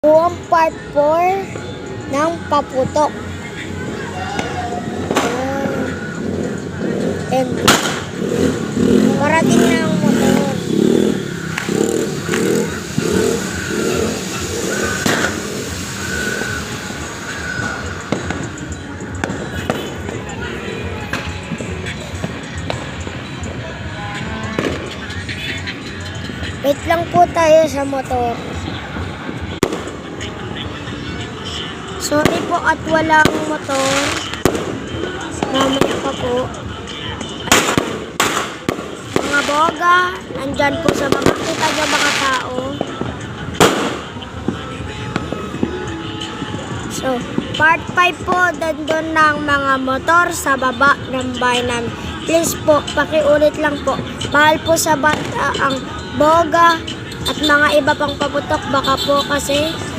Buong part 4 ng paputok. And parating na ang motor. Wait lang po tayo sa motor. Sorry po at walang motor. Mamaya pa po. Ayan. Mga boga, nandyan po sa baba. Kita niyo mga tao. So, part 5 po, dandun ng mga motor sa baba ng bahay namin. Please po, pakiulit lang po. Mahal po sa bata ang boga at mga iba pang paputok. Baka po kasi